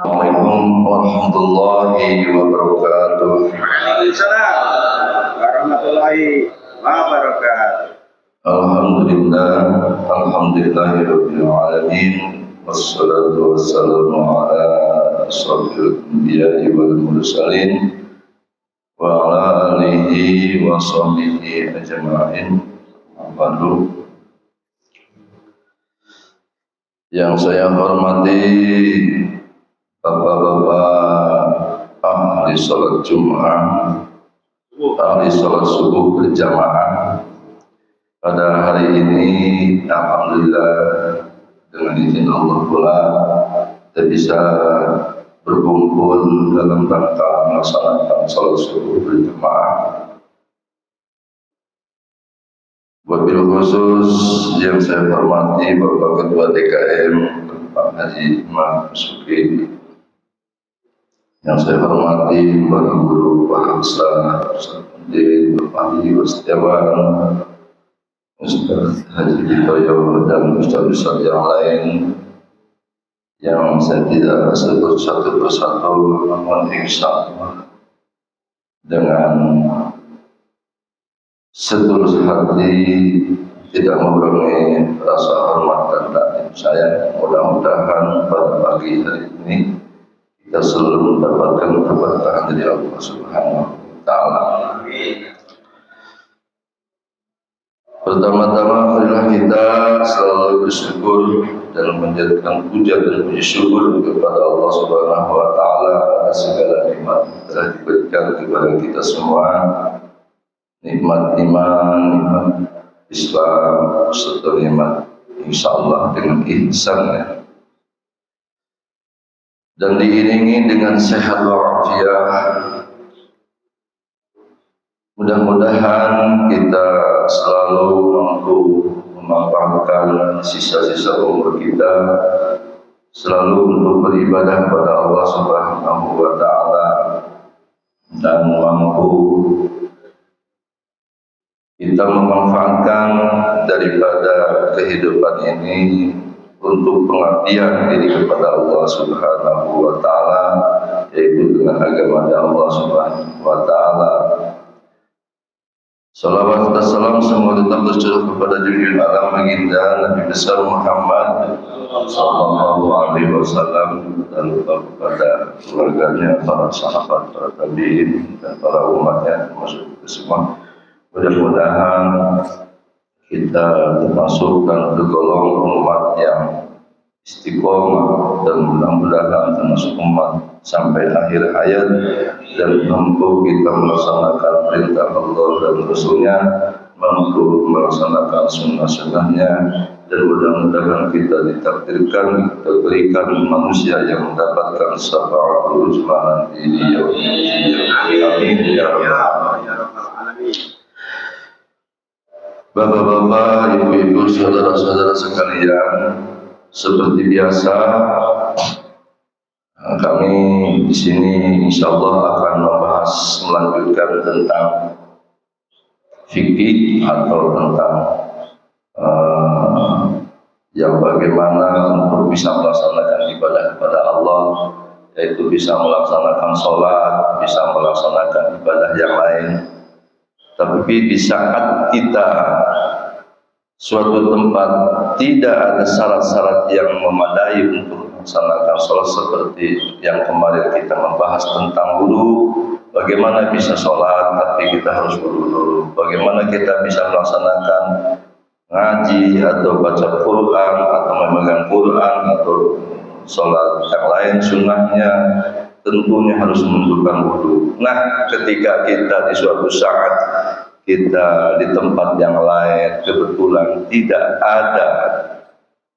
Assalamualaikum warahmatullahi wabarakatuh. Waalaikumsalam warahmatullahi wabarakatuh. Alhamdulillahirabbil alamin wassalatu wassalamu ala asyrofil anbiya'i wal mursalin wa ala alihi wa sahbihi ajma'in. Yang saya hormati Bapak-bapak ahli sholat Jum'ah, ahli sholat subuh berjamaah pada hari ini, alhamdulillah dengan izin Allah pula kita bisa berkumpul dalam rangka melaksanakan sholat subuh berjamaah. Wabil khusus yang saya hormati Bapak Ketua DKM Pak Haji Imam Suki, yang saya hormati para guru, para ustaz, Pak Haji Wastiawan, Ustaz Haji Bitoyo, dan ustaz-ustaz yang lain yang saya tidak sebut satu persatu, namun insyaallah dengan setulus hati tidak mengurangi rasa hormat dan takdim saya. Mudah-mudahan pada pagi hari ini kita selalu mendapatkan keberkahan dari Allah Subhanahu wa Ta'ala. Pertama-tama marilah kita selalu bersyukur dan menjadikan puja dan puji syukur kepada Allah Subhanahu wa Ta'ala atas segala nikmat yang telah diberikan kepada kita semua. Nikmat iman, nikmat Islam, serta nikmat insyaallah dengan ihsannya, dan diiringi dengan sehat walafiat. Mudah-mudahan kita selalu mampu memanfaatkan sisa-sisa umur kita selalu untuk beribadah kepada Allah Subhanahu wa Ta'ala, dan mampu kita memanfaatkan daripada kehidupan ini untuk pengabdian diri kepada Allah Subhanahu wa Ta'ala, yaitu dengan agama Allah Subhanahu wa Ta'ala. Salawat dan salam semoga tetap tercurah kepada junjungan alam baginda Nabi besar Muhammad sallallahu alaihi wasallam, dan kepada keluarganya, para sahabat, para tabi'in, dan para umatnya termasuk kita semua. Mudah-mudahan kita termasuk dan tergolong umat yang istiqomah, dan mudah-mudahan termasuk umat sampai akhir hayat, dan mampu kita melaksanakan perintah Allah dan Rasulnya, mampu melaksanakan sunnah-sunnahnya, dan mudah-mudahan kita ditakdirkan, kita berikan manusia yang mendapatkan syafaatul uzma nanti di yaumil qiyamah. Amin ya rabbal alamin. Bapak-bapak, ibu-ibu, saudara-saudara sekalian, seperti biasa kami di sini insyaallah akan melanjutkan tentang fikih atau tentang yang bagaimana untuk bisa melaksanakan ibadah kepada Allah, yaitu bisa melaksanakan sholat, bisa melaksanakan ibadah yang lain. Tapi di saat kita suatu tempat tidak ada syarat-syarat yang memadai untuk melaksanakan sholat, seperti yang kemarin kita membahas tentang wudu, bagaimana bisa sholat tapi kita harus wudu dulu, bagaimana kita bisa melaksanakan ngaji atau baca Quran atau memegang Quran atau sholat yang lain sunnahnya, tentunya harus menunjukkan wudu. Nah, ketika kita di suatu saat kita di tempat yang lain kebetulan tidak ada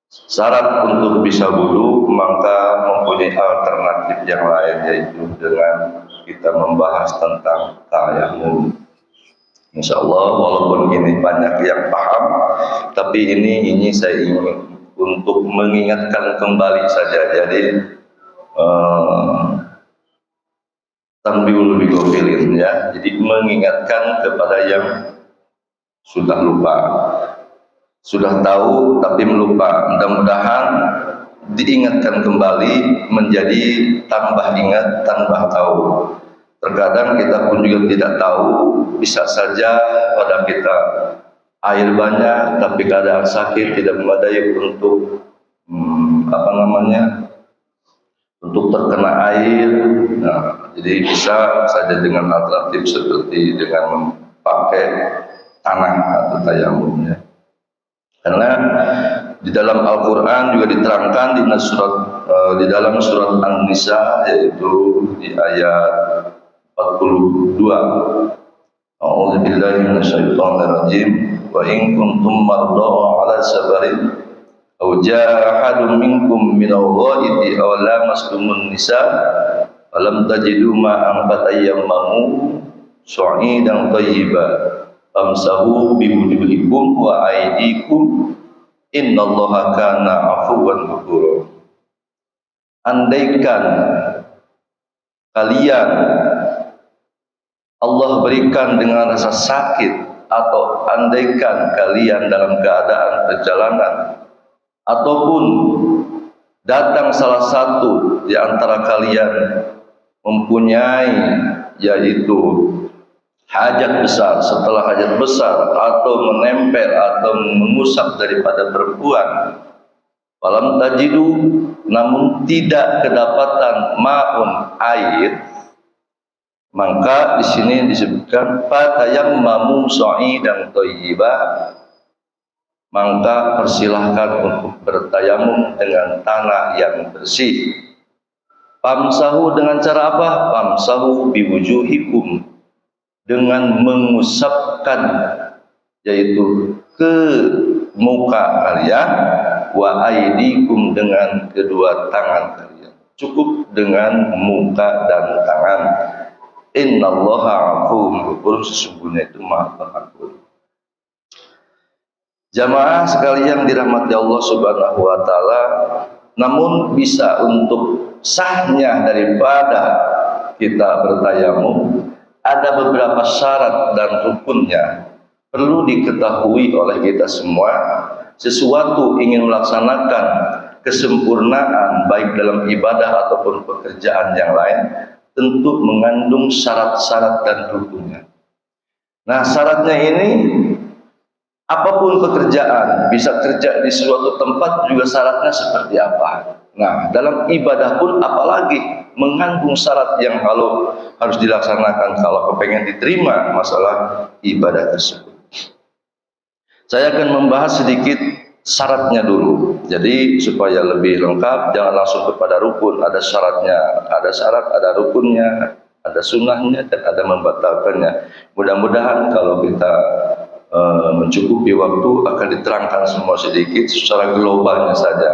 syarat untuk bisa wudu, maka mempunyai alternatif yang lain, yaitu dengan kita membahas tentang tayamum. Insyaallah walaupun ini banyak yang paham, tapi ini saya ingin untuk mengingatkan kembali saja. Jadi tanbihul bighafilin, ya. Jadi mengingatkan kepada yang sudah lupa, sudah tahu tapi melupa. Mudah-mudahan diingatkan kembali menjadi tambah ingat, tambah tahu. Terkadang kita pun juga tidak tahu, bisa saja pada kita air banyak tapi keadaan sakit tidak memadai untuk untuk terkena air. Nah, jadi bisa saja dengan alternatif seperti dengan memakai tanah atau tayamumnya. Karena di dalam Al-Quran juga diterangkan di dalam surat An-Nisa, yaitu di ayat 42. A'udzubillahi minasyaitonirrajim. Wa in kuntum marda 'ala safarin aw jaa ahadun minkum minal ghaidi aw lamastumun nisa falam tajidu ma'an fatayammamu su'idan thayyiban famsahu biwujuhikum wa aydikum innallaha kana 'afuwan ghafura. Andaikan kalian Allah berikan dengan rasa sakit, atau andaikan kalian dalam keadaan perjalanan, ataupun datang salah satu di antara kalian mempunyai yaitu hajat besar, setelah hajat besar atau menempel atau mengusap daripada perempuan, falam tajidu, namun tidak kedapatan ma'un, air, maka di sini disebutkan fatayammamu sa'idan thayyiban, maka persilahkan untuk bertayamum dengan tanah yang bersih. Famsahu, dengan cara apa? Famsahu biwujuhikum, dengan mengusapkan yaitu ke muka kalian, wa aydikum, dengan kedua tangan kalian. Cukup dengan muka dan tangan. Innallaha 'afuwwun ghafur, sesungguhnya itu Maha Pengampun. Jamaah sekalian dirahmati Allah Subhanahu wa taala, namun bisa untuk sahnya daripada kita bertayamum ada beberapa syarat dan rukunnya. Perlu diketahui oleh kita semua, sesuatu ingin melaksanakan kesempurnaan baik dalam ibadah ataupun pekerjaan yang lain tentu mengandung syarat-syarat dan rukunnya. Nah, syaratnya ini apapun pekerjaan, bisa kerja di suatu tempat juga syaratnya seperti apa. Nah, dalam ibadah pun apalagi mengandung syarat yang kalau harus dilaksanakan kalau kepengen diterima masalah ibadah tersebut. Saya akan membahas sedikit syaratnya dulu. Jadi supaya lebih lengkap, jangan langsung kepada rukun. Ada syaratnya, ada syarat, ada rukunnya, ada sunnahnya, dan ada membatalkannya. Mudah-mudahan kalau kita mencukupi waktu akan diterangkan semua sedikit secara globalnya saja.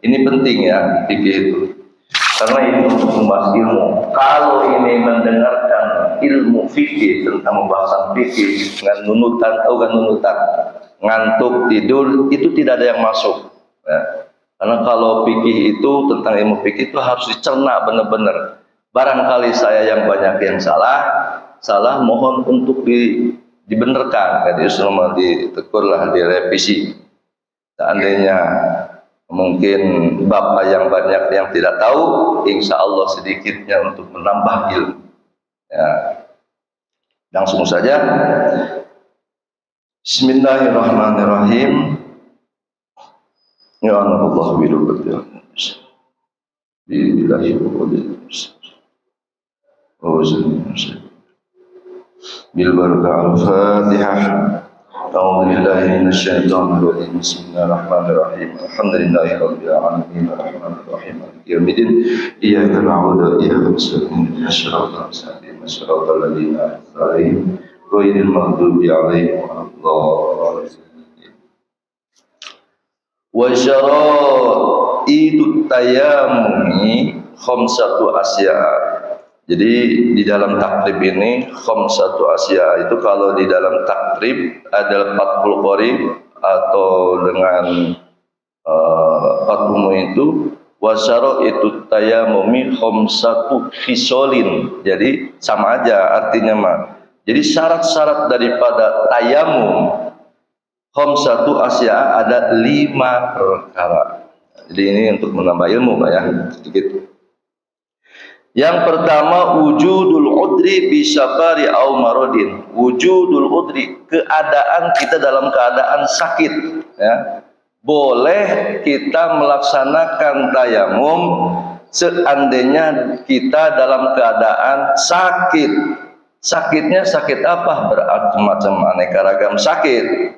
Ini penting ya, fikih itu. Karena ini untuk membahas ilmu. Kalau ini mendengarkan ilmu fikih tentang pembahasan fikih dengan nunutan, tahu kan nunutan? Ngantuk, tidur, itu tidak ada yang masuk ya. Karena kalau fikih itu, tentang ilmu fikih itu harus dicerna benar-benar. Barangkali saya yang banyak yang salah mohon untuk dibenarkan, jadi semua ditekurlah, direvisi. Seandainya mungkin bapak yang banyak yang tidak tahu, insya Allah sedikitnya untuk menambah ilmu ya. Langsung saja. Bismillahirrahmanirrahim. Ya Allah billahi bil barakah al-Fatihah. A'udzu billahi minasyaitonir rajim. Bismillahirrahmanirrahim. Alhamdulillahi rabbil alamin arrahmanir rahim maliki yaumiddin. Iyyaka na'budu wa iyyaka nasta'in. Ihdinas siratal mustaqim. Siratal ladzina an'amta 'alaihim ghairil maghdubi 'alaihim waladdallin. Wa syara'itu tayammumi khamsatu asya. Jadi di dalam takrib ini khamsatu asya itu, kalau di dalam takrib ada 40 qori atau dengan 40 itu, wa syara'itu tayammumi khamsatu fisolin. Jadi sama aja artinya mah. Jadi syarat-syarat daripada tayamum khamsatu asya ada 5 perkara. Jadi ini untuk menambah ilmu Pak ya, sedikit. Yang pertama wujudul udri bisafari au maradin. Wujudul udri, keadaan kita dalam keadaan sakit ya. Boleh kita melaksanakan tayamum seandainya kita dalam keadaan sakit. Sakitnya sakit apa? Bermacam aneka ragam sakit.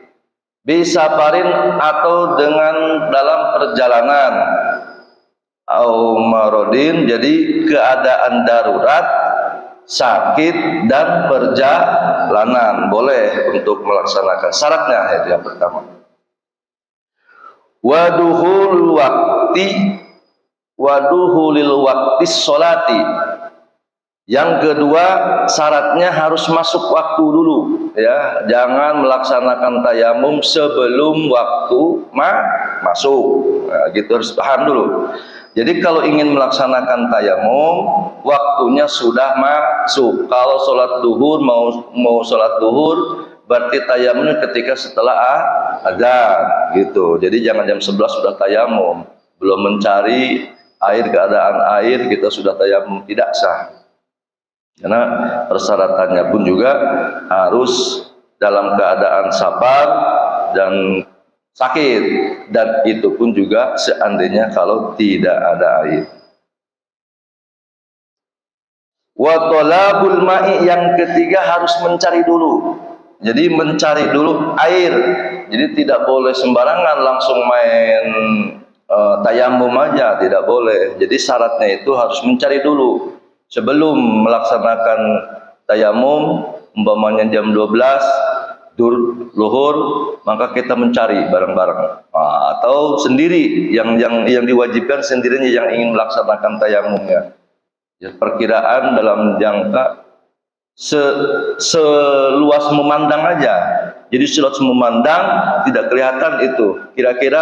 Bisafarin atau dengan dalam perjalanan. Au maradin, jadi keadaan darurat, sakit dan perjalanan boleh untuk melaksanakan. Syaratnya itu yang pertama. Waduhulil waqti sholati. Yang kedua, syaratnya harus masuk waktu dulu ya. Jangan melaksanakan tayamum sebelum waktu masuk. Nah, gitu harus paham dulu. Jadi kalau ingin melaksanakan tayamum, waktunya sudah masuk. Kalau sholat duhur mau sholat duhur, berarti tayamumnya ketika setelah azan gitu. Jadi jangan jam 11 sudah tayamum, belum mencari air, keadaan air kita sudah tayamum, tidak sah. Karena persyaratannya pun juga harus dalam keadaan sabar dan sakit, dan itu pun juga seandainya kalau tidak ada air. Wa talabul ma'i, yang ketiga harus mencari dulu. Jadi mencari dulu air. Jadi tidak boleh sembarangan langsung main tayamum aja, tidak boleh. Jadi syaratnya itu harus mencari dulu. Sebelum melaksanakan tayamum, umpamanya jam 12 luhur, maka kita mencari bareng-bareng atau sendiri yang diwajibkan sendirinya yang ingin melaksanakan tayamumnya. Ya, perkiraan dalam jangka seluas memandang aja. Jadi seluas memandang tidak kelihatan itu. Kira-kira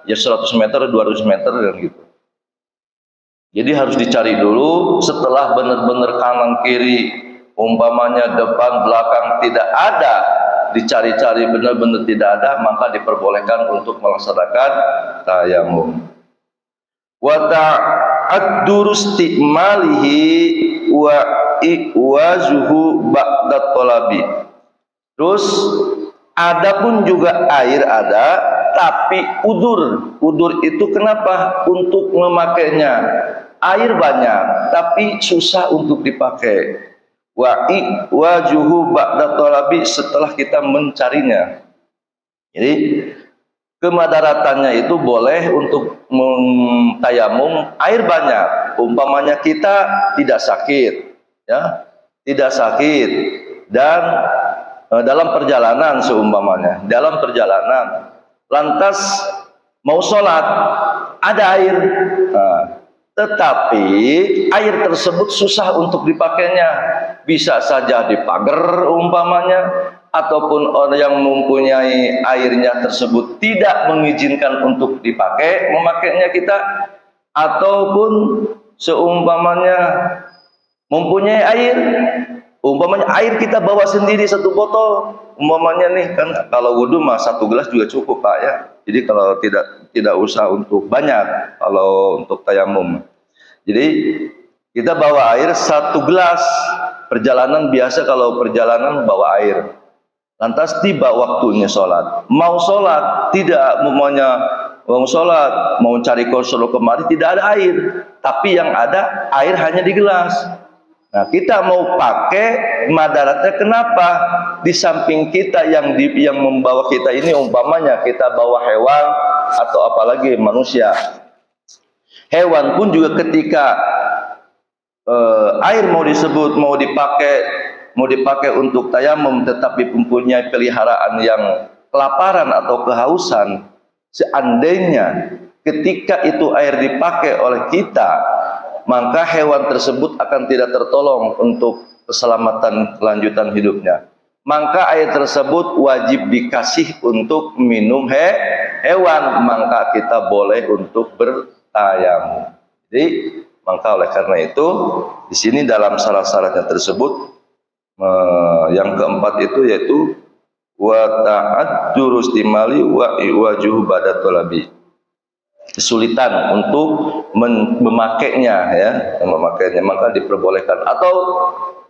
ya 100 meter, 200 meter dan gitu. Jadi harus dicari dulu. Setelah benar-benar kanan kiri, umpamanya depan belakang tidak ada, dicari-cari benar-benar tidak ada, maka diperbolehkan untuk melaksanakan tayamum. Wa ta'addur istimalihi wa iwazuhu ba'da talabi. Terus adapun juga air ada, tapi udur itu kenapa? Untuk memakainya. Air banyak tapi susah untuk dipakai. Wajuhu ba'da talabi, setelah kita mencarinya. Jadi kemadaratannya itu boleh untuk tayamum air banyak. Umpamanya kita tidak sakit ya, tidak sakit dan dalam perjalanan, seumpamanya dalam perjalanan lantas mau sholat, ada air, tetapi air tersebut susah untuk dipakainya. Bisa saja di pagar umpamanya, ataupun orang yang mempunyai airnya tersebut tidak mengizinkan untuk memakainya kita, ataupun seumpamanya mempunyai air, umpamanya air kita bawa sendiri satu botol, umpamanya nih kan kalau wudhu mah 1 gelas juga cukup Pak ya. Jadi kalau tidak usah untuk banyak kalau untuk tayamum. Jadi kita bawa air 1 gelas. Perjalanan biasa kalau perjalanan bawa air. Lantas tiba waktunya sholat. Mau sholat tidak, mau sholat, mau cari kosoro kemari tidak ada air. Tapi yang ada air hanya di gelas. Nah, kita mau pakai madaratnya kenapa? Di samping kita yang membawa kita ini umpamanya kita bawa hewan atau apalagi manusia. Hewan pun juga ketika air mau dipakai untuk tayamum, tetapi mempunyai peliharaan yang kelaparan atau kehausan, seandainya ketika itu air dipakai oleh kita, maka hewan tersebut akan tidak tertolong untuk keselamatan kelanjutan hidupnya. Maka air tersebut wajib dikasih untuk minum hewan, maka kita boleh untuk bertayamum. Jadi maka oleh karena itu di sini dalam syarat-syaratnya tersebut yang keempat itu yaitu wa ta'addur istimali wa iwajuhu ba'da talabi. kesulitan untuk memakainya, ya, memakainya, maka diperbolehkan. Atau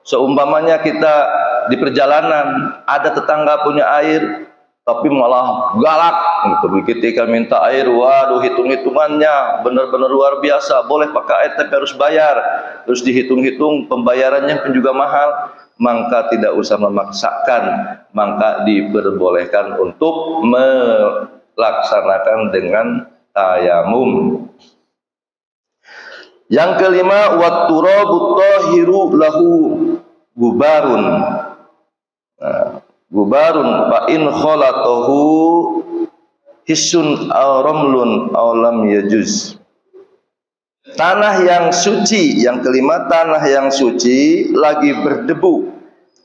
seumpamanya kita di perjalanan ada tetangga punya air tapi malah galak gitu. Ketika minta air, waduh, hitung-hitungannya benar-benar luar biasa. Boleh pakai air tapi harus bayar, terus dihitung-hitung pembayarannya pun juga mahal, maka tidak usah memaksakan, maka diperbolehkan untuk melaksanakan dengan tayamum. Yang kelima, wat-turabu tahiru lahu gubarun. Gubarun fa in khalatahu hisun aw ramlun aw lam yajuz. Tanah yang suci, yang kelima, tanah yang suci lagi berdebu.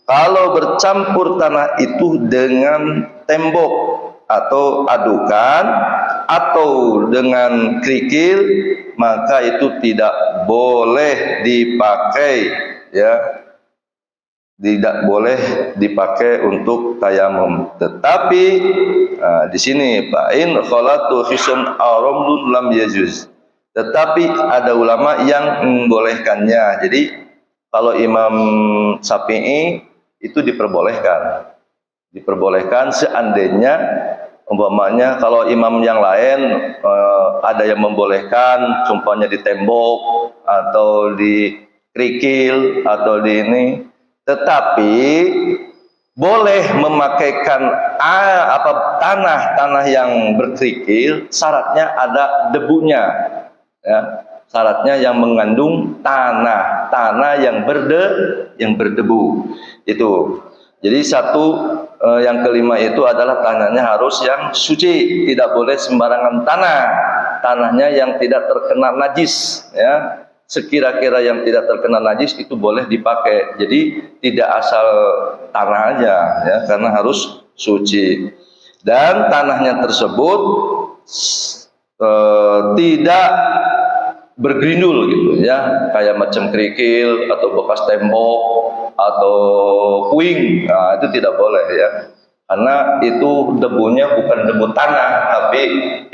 Kalau bercampur tanah itu dengan tembok atau adukan atau dengan kerikil, maka itu tidak boleh dipakai, ya. Tidak boleh dipakai untuk tayamum. Tetapi di sini fa in khalatu hisun aw ramlun lam yajuz. Tetapi ada ulama yang membolehkannya. Jadi kalau Imam Syafi'i itu diperbolehkan. Diperbolehkan seandainya umpamanya kalau imam yang lain ada yang membolehkan, contohnya di tembok atau di kerikil atau di ini. Tetapi boleh memakaikan tanah yang berkerikil, syaratnya ada debunya, ya. Syaratnya yang mengandung tanah yang berdebu itu. Jadi yang kelima itu adalah tanahnya harus yang suci, tidak boleh sembarangan tanahnya yang tidak terkena najis, ya. Sekira-kira yang tidak terkena najis itu boleh dipakai. Jadi tidak asal tanah aja, ya, karena harus suci. Dan tanahnya tersebut tidak bergerindul gitu, ya, kayak macam kerikil atau bekas tembok atau puing. Nah, itu tidak boleh, ya, karena itu debunya bukan debu tanah, tapi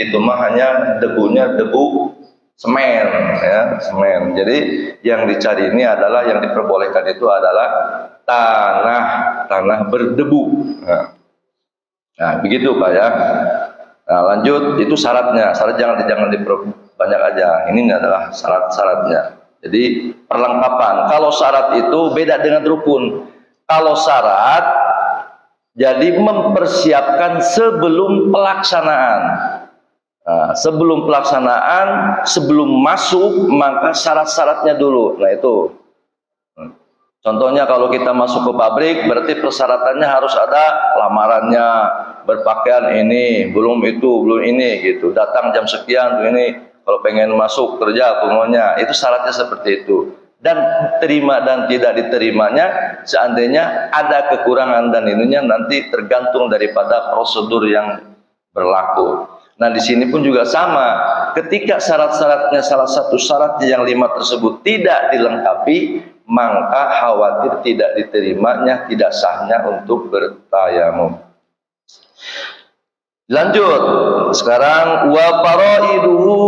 itu mah hanya debunya debu semen, ya, semen. Jadi yang dicari ini adalah, yang diperbolehkan itu adalah tanah berdebu. Nah, begitu Pak, ya. Nah, lanjut, itu syaratnya. Syarat jangan diperbanyak aja. Ini adalah syarat-syaratnya. Jadi perlengkapan. Kalau syarat itu beda dengan rukun. Kalau syarat jadi mempersiapkan sebelum pelaksanaan. Nah, sebelum pelaksanaan, sebelum masuk, maka syarat-syaratnya dulu. Nah, itu. Contohnya kalau kita masuk ke pabrik, berarti persyaratannya harus ada lamarannya, berpakaian ini, belum itu, belum ini, gitu. Datang jam sekian, ini. Kalau pengen masuk kerja, pokoknya itu syaratnya seperti itu. Dan terima dan tidak diterimanya, seandainya ada kekurangan dan ininya nanti tergantung daripada prosedur yang berlaku. Nah, di sini pun juga sama. Ketika syarat-syaratnya, salah satu syarat yang 5 tersebut tidak dilengkapi, maka khawatir tidak diterimanya, tidak sahnya untuk bertayamum. Lanjut. Sekarang wa faraiduhu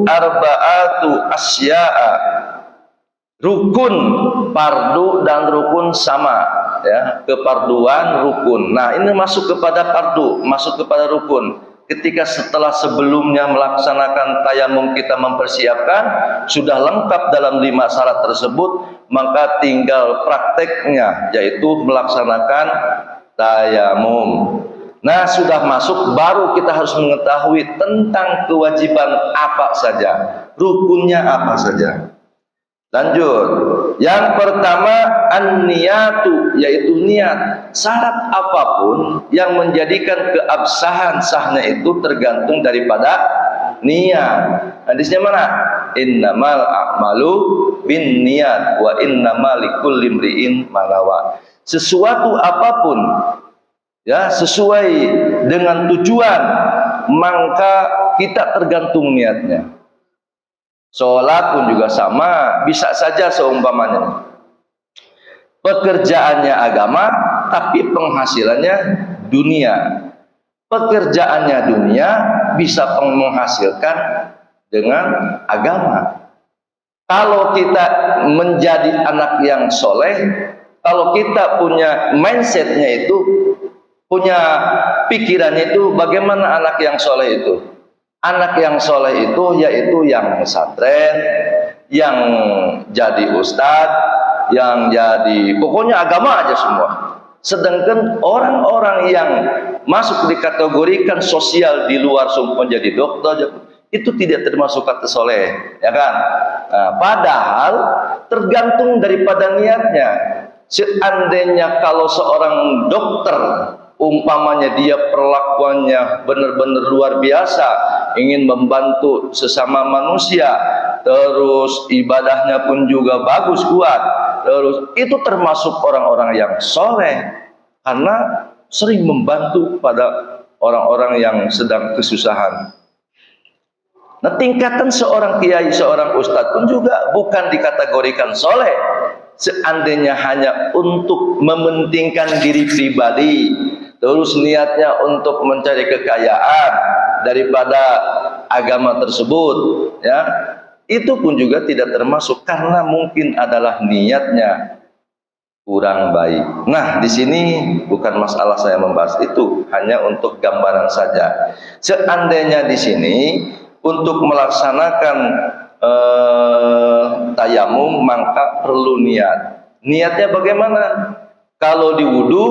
arba'atu asya'a. Rukun fardu dan rukun sama, ya, keparduan rukun. Nah, ini masuk kepada fardu, masuk kepada rukun. Ketika setelah sebelumnya melaksanakan tayamum kita mempersiapkan, sudah lengkap dalam 5 syarat tersebut, maka tinggal prakteknya, yaitu melaksanakan tayamum. Nah, sudah masuk, baru kita harus mengetahui tentang kewajiban apa saja, rukunnya apa saja. Lanjut. Yang pertama, an-niyatu, yaitu niat. Syarat apapun yang menjadikan keabsahan sahnya itu tergantung daripada niat. Hadisnya mana? Innamal a'malu bin niat wa innamal likulli imri'in ma nawa. Sesuatu apapun, ya, sesuai dengan tujuan, maka kita tergantung niatnya. Sholat pun juga sama, bisa saja seumpamanya pekerjaannya agama, tapi penghasilannya dunia. Pekerjaannya dunia bisa menghasilkan dengan agama. Kalau kita menjadi anak yang soleh, kalau kita punya mindsetnya itu, punya pikirannya itu, bagaimana anak yang soleh itu? Anak yang soleh itu yaitu yang pesantren, yang jadi ustadz, yang jadi pokoknya agama aja semua. Sedangkan orang-orang yang masuk dikategorikan sosial di luar menjadi dokter itu tidak termasuk kata soleh, ya kan? Nah, padahal tergantung daripada niatnya. Seandainya kalau seorang dokter, umpamanya dia perlakuannya benar-benar luar biasa, ingin membantu sesama manusia, terus ibadahnya pun juga bagus, kuat, terus itu termasuk orang-orang yang soleh, karena sering membantu pada orang-orang yang sedang kesusahan. Nah, tingkatan seorang kiai, seorang ustadz pun juga bukan dikategorikan soleh. Seandainya hanya untuk mementingkan diri pribadi, terus niatnya untuk mencari kekayaan daripada agama tersebut, ya, itu pun juga tidak termasuk karena mungkin adalah niatnya kurang baik. Nah, di sini bukan masalah saya membahas itu, hanya untuk gambaran saja. Seandainya di sini untuk melaksanakan tayamum, maka perlu niat. Niatnya bagaimana? Kalau di wudu,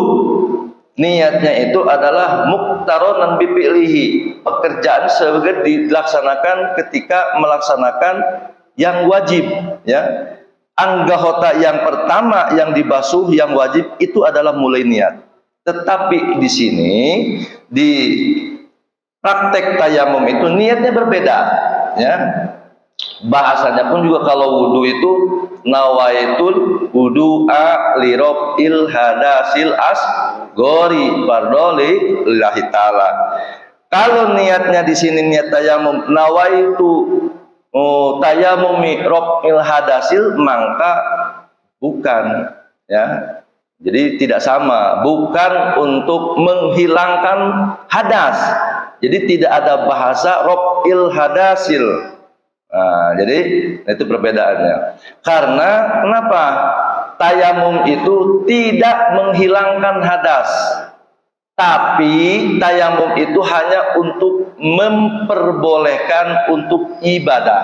niatnya itu adalah muqtaronan bifi'lihi, pekerjaan sebagai dilaksanakan ketika melaksanakan yang wajib, ya. Anggota yang pertama yang dibasuh yang wajib itu adalah mulai niat. Tetapi di sini di praktek tayamum itu niatnya berbeda, ya. Bahasanya pun juga kalau wudu itu nawaitul wudu'a li rabbil hadasil asgori fardoli lillahi ta'ala. Kalau niatnya di sini niat tayamum nawaitu tayamumi rabbil hadasil, maka bukan, ya. Jadi tidak sama, bukan untuk menghilangkan hadas. Jadi tidak ada bahasa rabbil hadasil. Nah, jadi itu perbedaannya. Karena kenapa? Tayamum itu tidak menghilangkan hadas, tapi tayamum itu hanya untuk memperbolehkan untuk ibadah,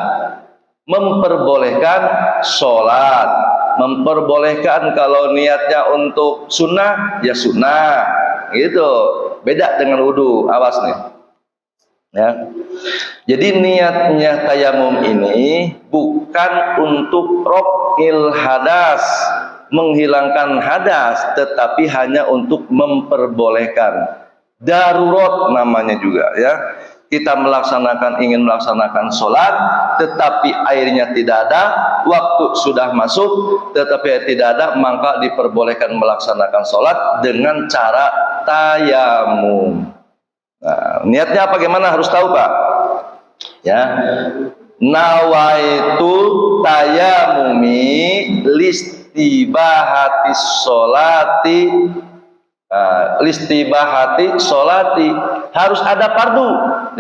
memperbolehkan sholat, memperbolehkan kalau niatnya untuk sunnah ya sunnah, gitu. Beda dengan wudu, awas nih. Ya. Jadi niatnya tayamum ini bukan untuk raf'il hadas, menghilangkan hadas, tetapi hanya untuk memperbolehkan. Darurat namanya juga, ya. Kita ingin melaksanakan sholat, tetapi airnya tidak ada, waktu sudah masuk, tetapi tidak ada, maka diperbolehkan melaksanakan sholat dengan cara tayamum. Nah, niatnya apa gimana harus tahu, Pak? Ya, nawaitu tayamumi listibahati sholati, listibahati sholati, harus ada fardu,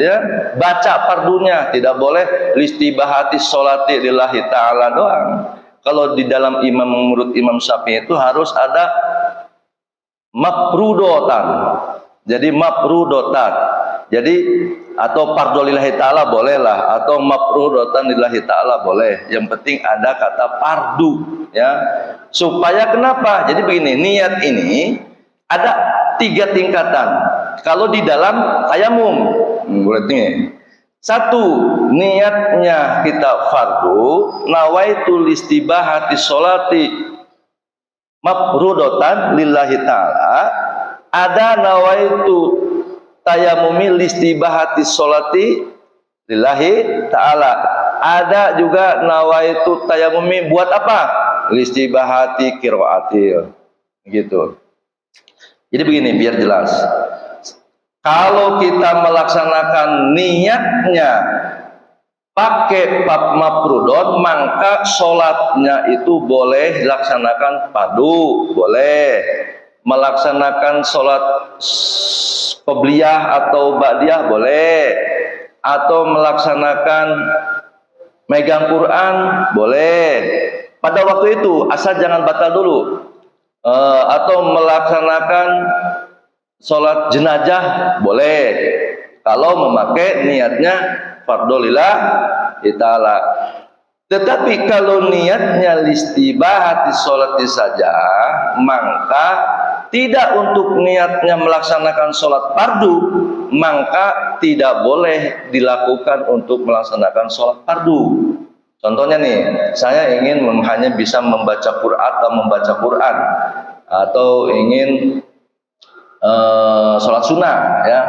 ya, baca fardunya, tidak boleh listibahati sholati lillahi ta'ala doang. Kalau di dalam menurut Imam Syafi'i itu harus ada mafrudotan. Jadi mafrudotan, jadi atau fardhu lillahi ta'ala bolehlah, atau mafrudotan lillahi ta'ala boleh. Yang penting ada kata fardu, ya. Supaya kenapa? Jadi begini, niat ini ada 3 tingkatan. Kalau di dalam tayamum, berarti 1, niatnya kita fardu, nawaitu listibahati sholati mafrudotan lillahi ta'ala. Ada nawaitu tayamumi listibahati sholati lillahi ta'ala. Ada juga nawaitu tayamumi buat apa? Listibahati qiraatil, gitu. Jadi begini biar jelas. Kalau kita melaksanakan niatnya pakai bab mafrudot, maka sholatnya itu boleh dilaksanakan padu, boleh melaksanakan sholat qobliyah atau ba'diyah boleh, atau melaksanakan megang Quran boleh pada waktu itu, asal jangan batal dulu. Atau melaksanakan sholat jenazah boleh kalau memakai niatnya fardhu lillahi ta'ala. Tetapi kalau niatnya listibahati sholati saja, maka tidak untuk niatnya melaksanakan sholat fardu, maka tidak boleh dilakukan untuk melaksanakan sholat fardu. Contohnya nih, saya ingin hanya bisa membaca Quran atau membaca Quran, atau ingin sholat sunnah, ya.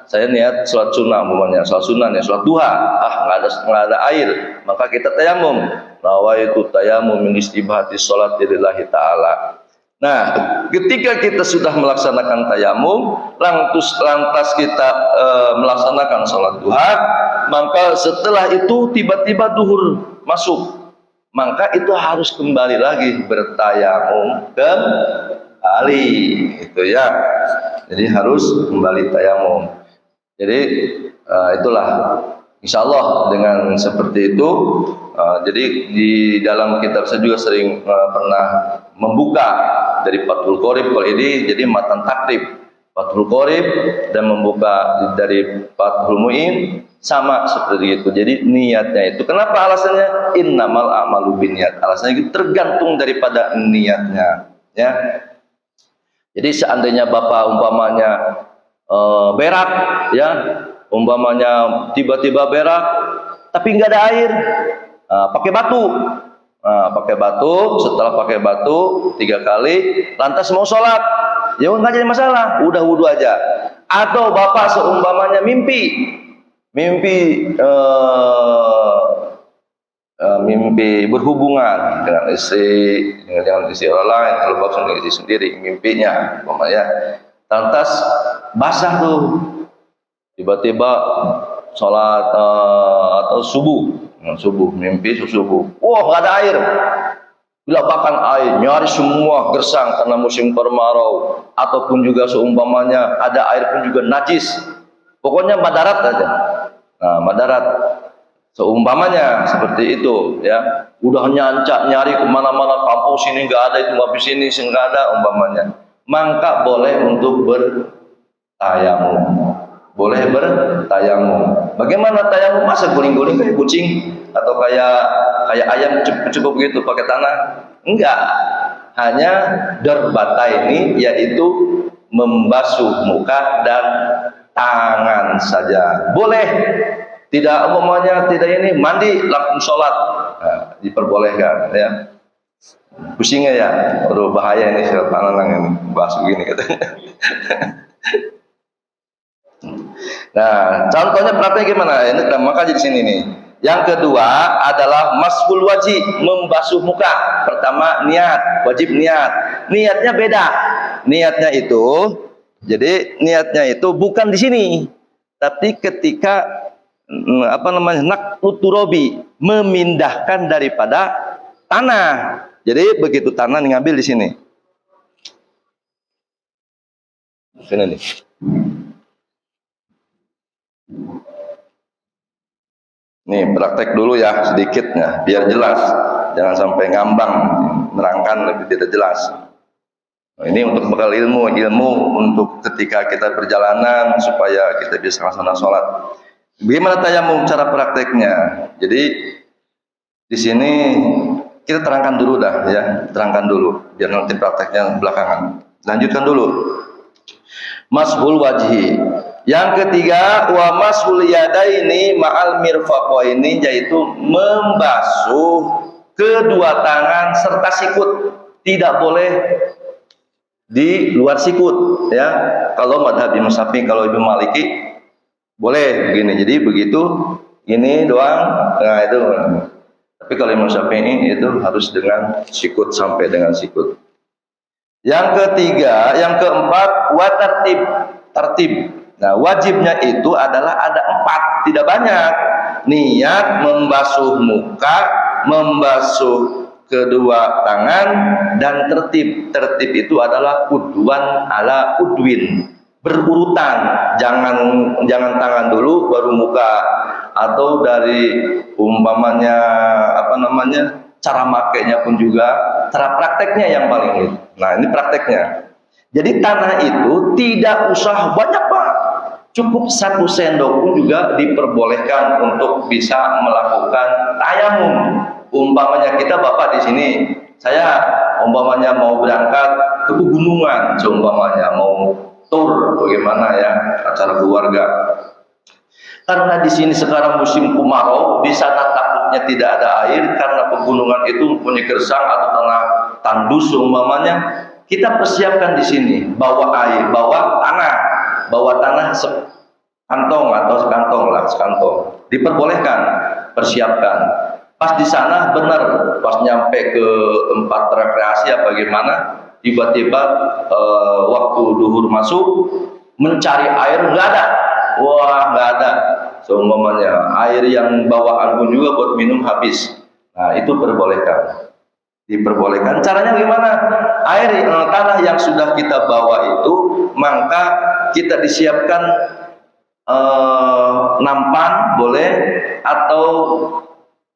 Saya niat sholat sunnah, umpamanya sholat sunnah nih, sholat duha, nggak ada air, maka kita tayamum. Nawaitu tayamum min istibahati sholat lillahi ta'ala. Nah, ketika kita sudah melaksanakan tayamum, lantas kita melaksanakan sholat duha, maka setelah itu tiba-tiba duhur masuk, maka itu harus kembali lagi bertayamum kembali, itu ya. Jadi harus kembali tayamum. Jadi itulah, insya Allah dengan seperti itu. Jadi di dalam kitab saya juga sering pernah membuka dari Fathul Qorib. Kalau ini jadi matan takrib Fathul Qorib, dan membuka dari Fathul Mu'in sama seperti itu. Jadi niatnya itu, kenapa alasannya? Innamal a'malu binniyat. Alasannya itu tergantung daripada niatnya, ya. Jadi seandainya Bapak umpamanya berak, ya, umpamanya tiba-tiba berak tapi nggak ada air, pakai batu. Pakai batu, setelah pakai batu 3 kali, lantas mau sholat, ya nggak jadi masalah, udah wudhu aja. Atau Bapak seumpamanya mimpi berhubungan dengan istri, dengan istri orang lain, kalau Bapak dengan istri sendiri, mimpinya, umpamanya, lantas basah tuh, tiba-tiba sholat atau subuh, mimpi subuh, nggak ada air, dilapakan air, nyari semua gersang karena musim kemarau, ataupun juga seumpamanya ada air pun juga najis, pokoknya madarat aja. Nah, madarat seumpamanya seperti itu, ya, udah nyancak nyari kemana-mana, kampung sini nggak ada, itu nggak sini nggak ada umpamanya, maka boleh untuk bertayamum. Boleh bertayamum. Bagaimana tayamum? Masa guling-guling kayak kucing atau kayak ayam cukup gitu pakai tanah? Enggak. Hanya darbata ini, yaitu membasuh muka dan tangan saja. Boleh. Tidak umpamanya tidak ini mandi langsung sholat. Nah, diperbolehkan, ya. Pusingnya ya, aduh bahaya ini sholat tangan ini bahas begini katanya. Nah, contohnya prakteknya gimana? Ini maka di sini nih. Yang kedua adalah mashul wajib, membasuh muka. Pertama niat, wajib niat. Niatnya beda. Niatnya itu, jadi niatnya itu bukan di sini, tapi ketika nakluturobi, memindahkan daripada tanah. Jadi begitu tanah ngambil di sini. Sini nih. Nih praktek dulu ya sedikitnya biar jelas, jangan sampai ngambang menerangkan lebih tidak jelas. Nah, ini untuk bekal ilmu untuk ketika kita perjalanan supaya kita bisa laksana sholat. Bagaimana tayamum cara prakteknya? Jadi di sini kita terangkan dulu dah, ya, terangkan dulu biar nanti prakteknya belakangan. Lanjutkan dulu. Mashul wajhi. Yang ketiga, wa mashul yadaini ma'al mirfaqaini, yaitu membasuh kedua tangan serta sikut. Tidak boleh di luar sikut, ya. Kalau madhab Imam Syafi'i, kalau Imam Maliki boleh begini. Jadi begitu ini doang. Nah, itu. Tapi kalau Imam Syafi'i itu harus dengan sikut, sampai dengan sikut. Yang ketiga, yang keempat, wa tertib. Nah, wajibnya itu adalah ada 4, tidak banyak. Niat, membasuh muka, membasuh kedua tangan, dan tertib. Tertib itu adalah udwan ala udwin, berurutan. Jangan tangan dulu baru muka, atau dari umpamanya cara makainya pun juga, cara prakteknya yang paling ini. Nah, ini prakteknya. Jadi tanah itu tidak usah banyak Pak, cukup 1 sendok pun juga diperbolehkan untuk bisa melakukan tayamum. Umpamanya kita Bapak di sini, saya umpamanya mau berangkat ke pegunungan, seumpamanya mau tur bagaimana ya acara keluarga. Karena di sini sekarang musim kemarau, di sana takutnya tidak ada air karena pegunungan itu mempunyai gersang atau tanah tandus seumpamanya. Kita persiapkan di sini, bawa air, bawa tanah sekantong atau sekantong. Diperbolehkan, persiapkan. Pas di sana benar, pas nyampe ke tempat rekreasi apa bagaimana, tiba-tiba waktu duhur masuk mencari air nggak ada. Wah, nggak ada. Seumpamanya air yang bawaan pun juga buat minum habis. Nah, itu diperbolehkan. Caranya gimana? Tanah yang sudah kita bawa itu, maka kita disiapkan nampan boleh, atau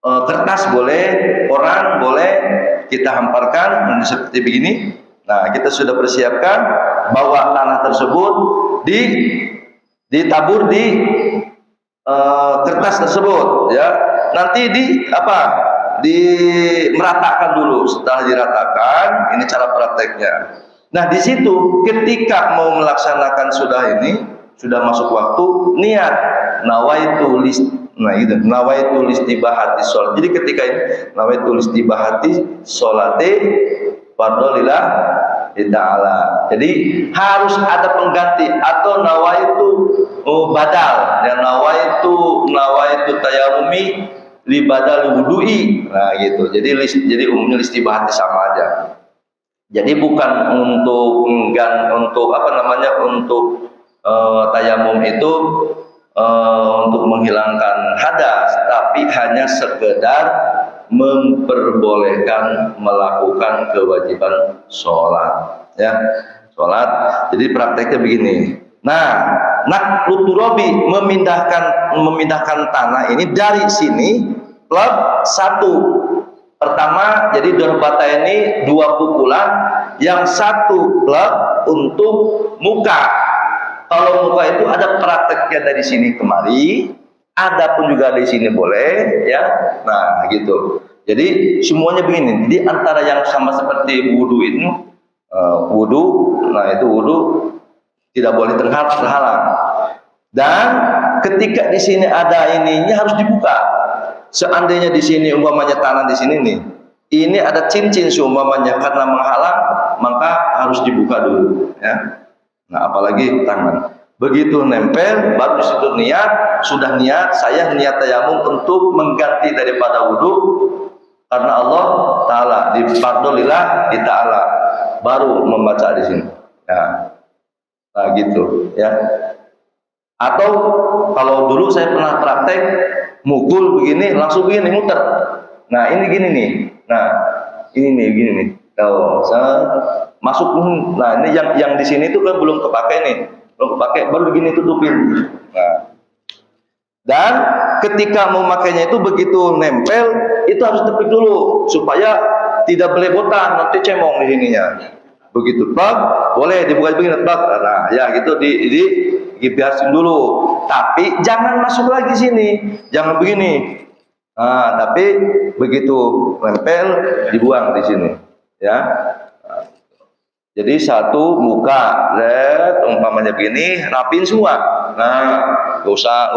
kertas boleh, orang boleh, kita hamparkan seperti begini. Nah, kita sudah persiapkan, bawa tanah tersebut ditabur di kertas tersebut ya. Nanti meratakan dulu. Setelah diratakan, ini cara prakteknya. Nah, di situ ketika mau melaksanakan sudah masuk waktu, niat nawaitu listibahati sholat. Jadi ketika ini nawaitu listibahati sholati fardholillah ta'ala. Jadi harus ada pengganti atau nawaitu badal. Dan nawaitu tayamumi li badal wudu'i. Nah, gitu. Jadi umumnya listibahati sama aja. Jadi bukan untuk tayamum itu untuk menghilangkan hadas, tapi hanya sekedar memperbolehkan melakukan kewajiban sholat ya, sholat. Jadi prakteknya begini. Nah, naqluturabi memindahkan tanah ini dari sini plot 1. Pertama, jadi dorbata ini 2 pukulan, yang 1 plot untuk muka. Kalau muka itu ada prakteknya dari sini kemari, ada pun juga di sini boleh ya. Nah, gitu. Jadi semuanya begini. Jadi antara yang sama seperti wudu itu, nah itu wudu tidak boleh terhalang. Dan ketika di sini ada ininya harus dibuka. Seandainya di sini umpamanya tanah di sini nih, ini ada cincin seumpamanya karena menghalang, maka harus dibuka dulu ya. Nah, apalagi tangan. Begitu nempel, baru disitu sudah niat, saya niat tayamum untuk mengganti daripada wudu karena Allah Ta'ala, di fardholillah ta'ala, baru membaca di sini. Nah, gitu ya. Atau kalau dulu saya pernah praktek mukul begini, langsung begini muter. Nah, ini gini nih. Nah, ini nih gini nih. Kalau saya masuk, nah ini yang di sini itu kan belum kepake nih, baru begini tutupin. Nah, dan ketika mau makainya itu begitu nempel, itu harus tepik dulu supaya tidak belepotan, nanti cemong di sininya. Begitu plug, boleh dibuka begini plug. Nah, ya gitu dibiasin dulu. Tapi jangan masuk lagi sini, jangan begini. Nah, tapi begitu nempel dibuang di sini. Ya, jadi 1 muka, umpamanya begini, rapin semua. Nah, gak usah,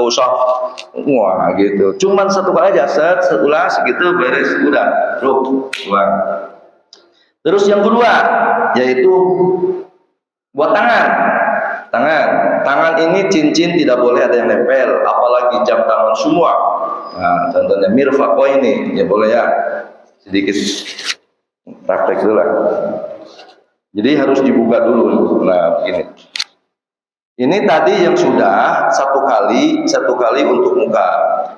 wah gitu. Cuman 1 kali aja, seulas gitu beres, udah, buang. Terus yang kedua, yaitu buat tangan ini cincin tidak boleh ada yang nempel, apalagi jam tangan semua. Nah, contohnya mirfaqo ini, ya boleh ya, sedikit praktek dulu lah. Jadi harus dibuka dulu. Nah, begini. Ini tadi yang sudah 1 kali untuk muka.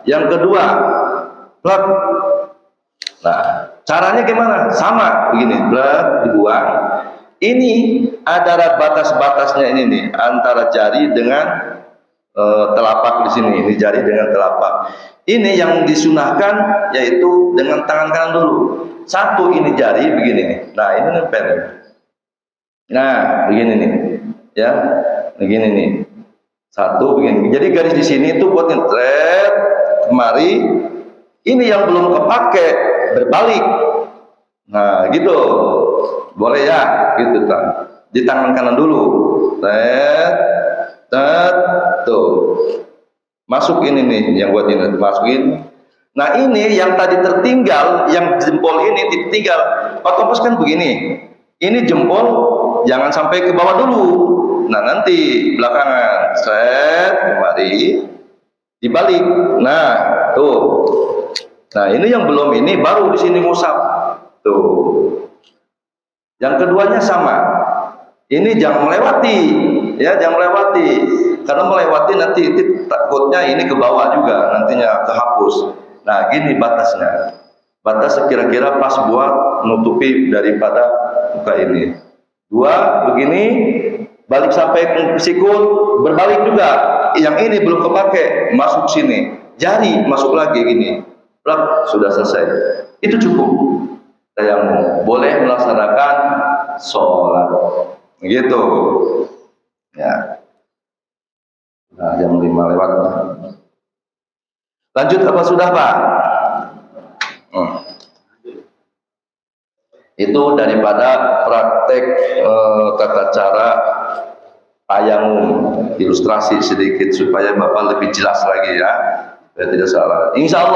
Yang kedua, plug. Nah, caranya gimana? Sama begini, plug dibuang. Ini ada batas-batasnya ini nih, antara jari dengan telapak di sini, ini jari dengan telapak. Ini yang disunahkan yaitu dengan tangan kanan dulu. Satu ini jari begini nih. Nah, ini nempel. Nah, begini nih. Ya, begini nih. Satu begini. Jadi garis di sini itu buat nyetret kemari. Ini yang belum kepake berbalik. Nah, gitu. Boleh ya, gitu kan. Di tangan kanan dulu. Tuh. Masuk ini nih yang buat ini masukin. Nah, ini yang tadi tertinggal, yang jempol ini ditinggal. Otomatis kan begini. Ini jempol jangan sampai ke bawah dulu. Nah, nanti belakangan kemari dibalik. Nah, tuh. Nah, ini yang belum ini baru di sini ngusap. Tuh. Yang keduanya sama. Ini jangan melewati, ya, jangan melewati. Karena melewati nanti takutnya ini ke bawah juga, nantinya kehapus. Nah, gini batasnya. Batas kira-kira pas buat menutupi daripada muka ini. Dua begini, balik sampai ke sikut, berbalik juga. Yang ini belum kepake, masuk sini. Jari masuk lagi gini. Plak, sudah selesai. Itu cukup. Tayamum. Boleh melaksanakan sholat. Gitu. Ya. Nah, jam 5 lewat. Lanjut apa sudah, Pak? Itu daripada praktek tata cara tayamum, ilustrasi sedikit supaya Bapak lebih jelas lagi ya. Saya tidak salah. Insya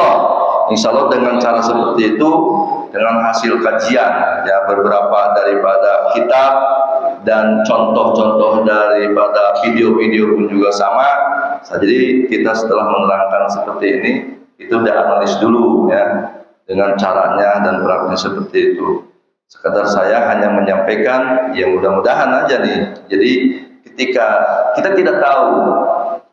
Allah dengan cara seperti itu, dengan hasil kajian ya beberapa daripada kitab dan contoh-contoh daripada video-video pun juga sama. Jadi kita setelah menerangkan seperti ini, itu udah analis dulu ya dengan caranya dan praktiknya seperti itu. Sekedar saya hanya menyampaikan, ya mudah-mudahan aja nih. Jadi ketika kita tidak tahu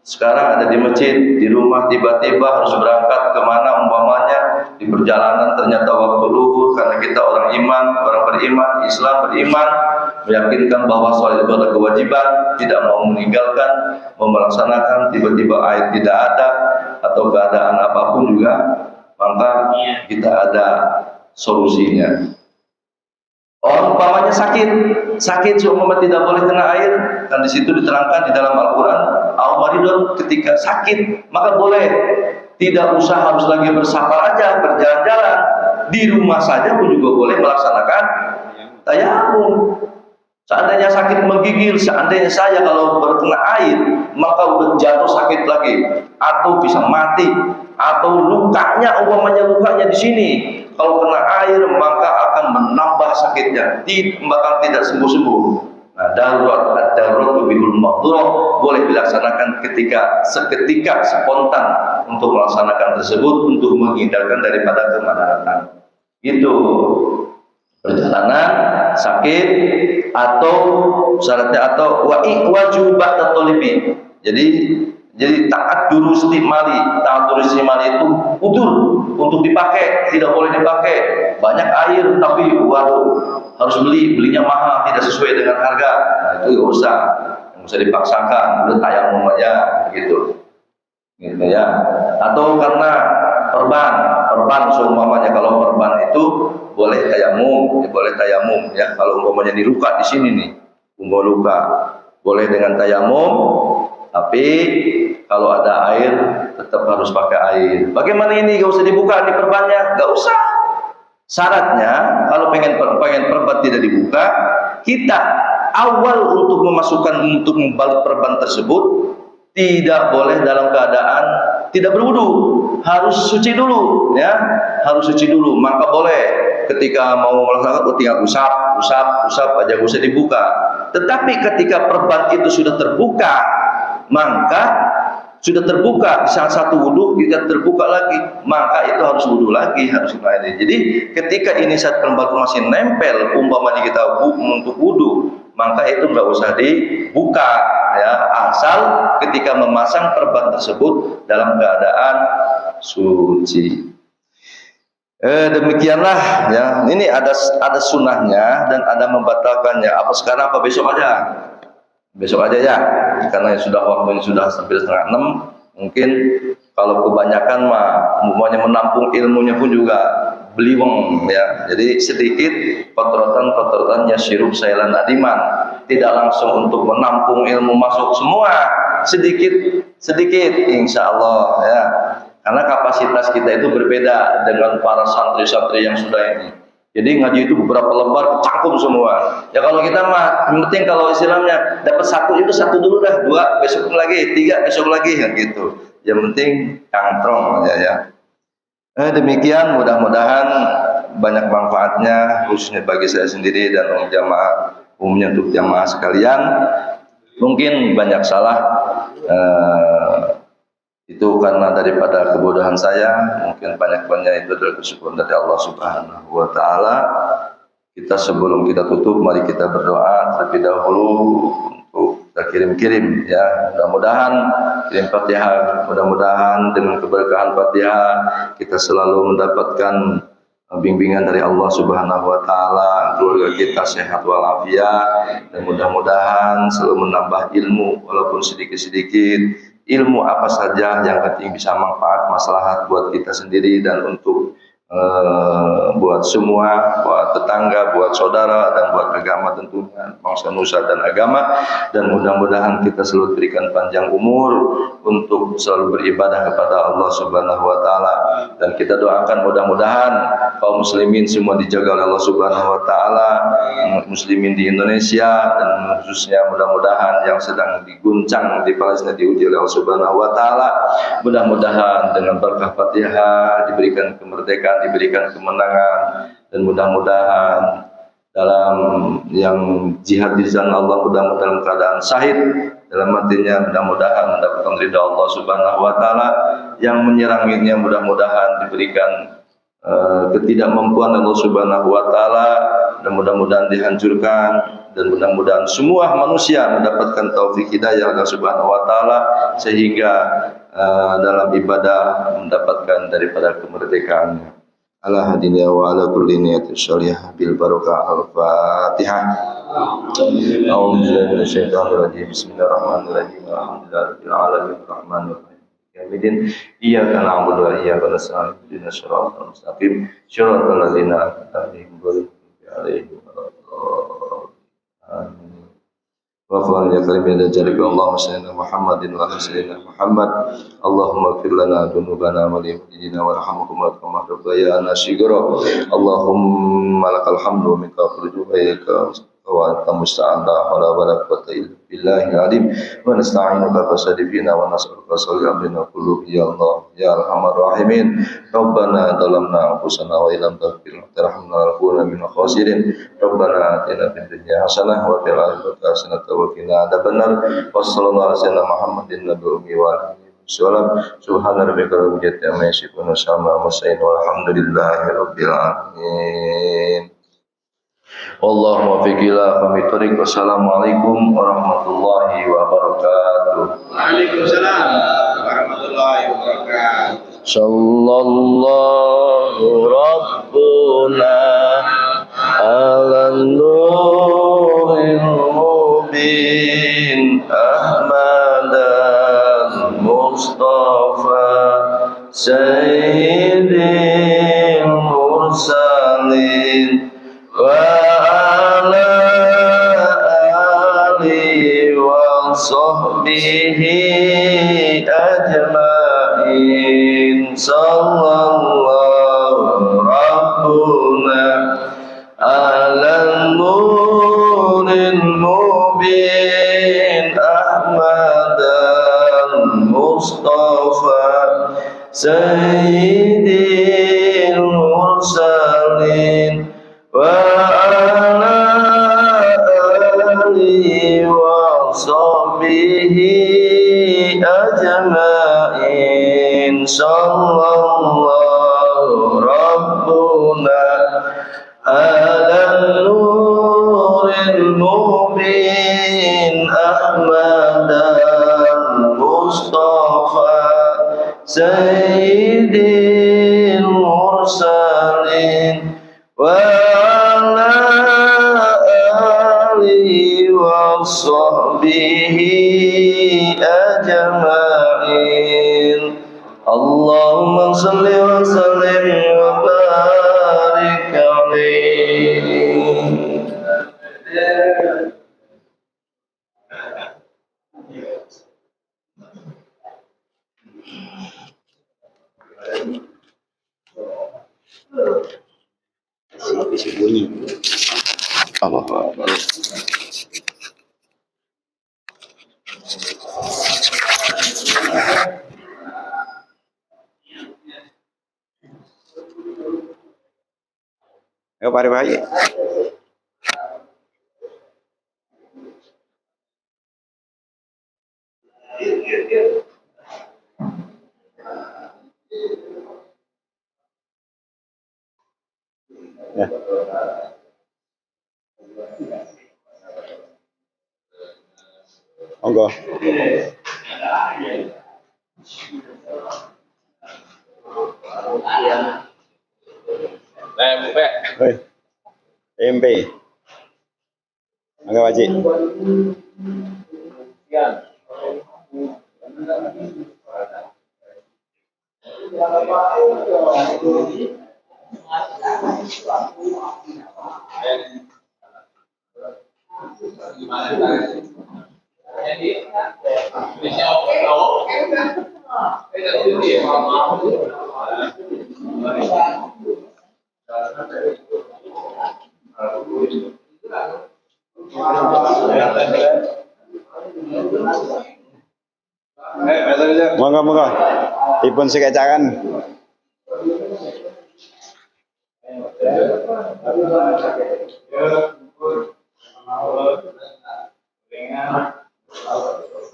sekarang ada di masjid, di rumah tiba-tiba harus berangkat kemana umpamanya di perjalanan ternyata waktu luhur karena kita orang iman, orang beriman, Islam beriman, meyakinkan bahwa sholat itu adalah kewajiban, tidak mau meninggalkan, mau melaksanakan, tiba-tiba air tidak ada atau keadaan apapun juga, maka kita ada solusinya. Umpamanya sakit seumpama tidak boleh kena air, kan di situ diterangkan di dalam Al-Quran, al-maridun ketika sakit maka boleh, tidak usah harus lagi bersafar aja, berjalan-jalan di rumah saja pun juga boleh melaksanakan tayamum. Seandainya sakit menggigil, seandainya saya kalau berkena air maka udah jatuh sakit lagi, atau bisa mati, atau lukanya lukanya di sini. Kalau kena air maka akan menambah sakitnya, bakal tidak sembuh-sembuh. Nah, darurat bihul mahdhurah boleh dilaksanakan seketika spontan untuk melaksanakan tersebut untuk menghindarkan daripada kemandaratan. Itu perjalanan sakit atau syaratnya atau wajibat tatolibi. Jadi taat dulu istimali itu udur untuk dipakai, tidak boleh dipakai. Banyak air tapi harus belinya mahal, tidak sesuai dengan harga. Nah, itu nggak usah dipaksakan, udah tayamum aja gitu ya. Atau karena perban seumpamanya, kalau perban itu boleh tayamum ya. Kalau umpamanya diluka di sini nih, luka boleh dengan tayamum. Tapi kalau ada air tetap harus pakai air. Bagaimana ini? Gak usah dibuka di perbannya, gak usah. Syaratnya kalau pengen perban tidak dibuka, kita awal untuk membalik perban tersebut tidak boleh dalam keadaan tidak berwudu, harus suci dulu ya, harus suci dulu. Maka boleh ketika mau melaksanakan tinggal usap aja, gak usah dibuka. Tetapi ketika perban itu sudah terbuka, maka sudah terbuka di salah satu wudu, tidak terbuka lagi, maka itu harus wudu lagi, harus kembali. Jadi ketika ini saat perban masih nempel, umpamanya kita untuk wudu, maka itu nggak usah dibuka ya, asal ketika memasang perban tersebut dalam keadaan suci. Demikianlah ya. Ini ada sunnahnya dan ada membatalkannya. Apa sekarang apa besok aja? besok aja ya, karena sudah waktunya sudah hampir 5:30. Mungkin kalau kebanyakan mah umumnya menampung ilmunya pun juga beliweng ya. Jadi sedikit kotoran-kotorannya sirup sailan adiman, tidak langsung untuk menampung ilmu masuk semua, sedikit insya Allah ya. Karena kapasitas kita itu berbeda dengan para santri-santri yang sudah ini. Jadi ngaji itu beberapa lembar cangkum semua. Ya kalau kita mah, yang penting kalau istilahnya dapat satu itu satu dulu dah, 2 besok lagi, 3 besok lagi kan gitu. Yang penting kangtrong ya. Demikian mudah-mudahan banyak manfaatnya khususnya bagi saya sendiri dan umumnya untuk jamaah sekalian. Mungkin banyak salah itu karena daripada kebodohan saya, mungkin banyak-banyak itu adalah kesyukuran dari Allah Subhanahu wa taala. Kita sebelum kita tutup, mari kita berdoa terlebih dahulu untuk kita kirim ya. Mudah-mudahan kirim Fatihah, mudah-mudahan dengan keberkahan Fatihah kita selalu mendapatkan bimbingan dari Allah Subhanahu wa taala, keluarga kita sehat walafiat, dan mudah-mudahan selalu menambah ilmu walaupun sedikit-sedikit. Ilmu apa saja yang penting bisa manfaat maslahat buat kita sendiri dan untuk buat semua, buat tetangga, buat saudara, dan buat agama tentunya, bangsa nusa dan agama. Dan mudah-mudahan kita selalu berikan panjang umur untuk selalu beribadah kepada Allah Subhanahu wa taala. Dan kita doakan mudah-mudahan kaum muslimin semua dijaga oleh Allah Subhanahu wa taala, muslimin di Indonesia dan khususnya mudah-mudahan yang sedang diguncang di Palestina diuji oleh Allah Subhanahu wa taala. Mudah-mudahan dengan berkah Fatihah diberikan kemerdekaan, diberikan kemenangan, dan mudah-mudahan dalam yang jihad di jalan Allah mudah-mudahan dalam keadaan syahid dalam matinya, mudah-mudahan mendapatkan ridha Allah Subhanahu wa taala. Yang menyerangnya mudah-mudahan diberikan ketidakmampuan Allah Subhanahu wa taala, dan mudah-mudahan dihancurkan, dan mudah-mudahan semua manusia mendapatkan taufik hidayah Allah Subhanahu wa taala sehingga dalam ibadah mendapatkan daripada kemerdekaannya. Ala hadiniya wa ala kulli niyatin shalihah bil barakah al-Fatihah. A'udzu billahi minasyaitonir rajim. Bismillahirrahmanirrahim. Alhamdulillahirabbil alamin arrahmanir rahim. Yaumiddin. Iyyaka na'budu wa iyyaka nasta'in. Ihdinas siratal mustaqim. Shiratal ladzina an'amta 'alaihim amin. Wa qala ya karim ya jalika Allahumma salli ala Muhammadin wa ala sayyidina Muhammad. Allahumma ighfir lana dzunubana wa li walidina warhamhum kama rabbayana shighra. Allahumma lakal hamdu wa minka khurju ilaika wa anta musta'an la hawla wa la quwwata illa billahil alim. Wa nasta'inuka fasadifina wa nas'aluka sallallahu kullu ya Allah ya arhamar rahimin. Rabbana zalamna anfusana wa illam taghfir lana wa tarhamna min khasirin. Rabbana atina fid dunya hasanah wa fil akhirati hasanah wa qina adzabannar. Wassallallahu ala sayyidina Muhammadin nabiyyi wa alihi wasallam. Subhana rabbika rabbil izzati amma yasifun wa salamun ala mursalin walhamdulillahi rabbil alamin. Wallahu muwaffiq ila aqwamit thoriq. Wassalamualaikum warahmatullahi wabarakatuh. Waalaikumsalam warahmatullahi wabarakatuh. Sallallahu rabbuna ala nuril mubin Ahmadan Mustafa Sayyidil Mursalin wa ala alihi wa sahbihi ajma'in. Sallallahu rabbuna ala nuril mubin Ahmadan Mustafa Sayyidil Mursalin wa ala alihi wa sahbihi ajma'in. Sallallahu rabbuna ala nuril mubin Ahmadan Mustafa Sayyidil Mursalin wa ala alihi wa sahbihi وصحبه أجمعين اللهم صل وسلم وبارك عليه. Allahu Akbar. Ayo pare bae. Ya. Monggo. Tempe. Hei. Tempe. Mangga wajib. Monggo monggo. Dipun sekecakan.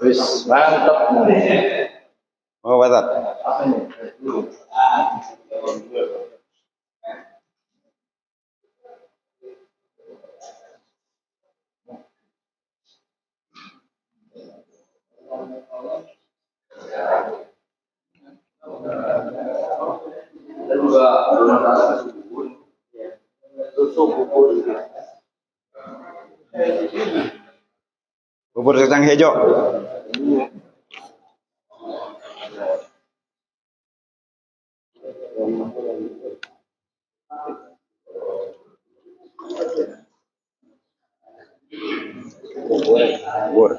Wis mantap. Mau batat. Bubur kacang hijau. Bubur.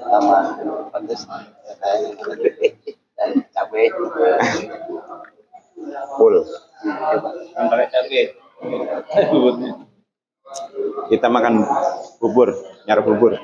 Cabai. Full. Pakai cabai. Kita makan bubur, nyarap bubur.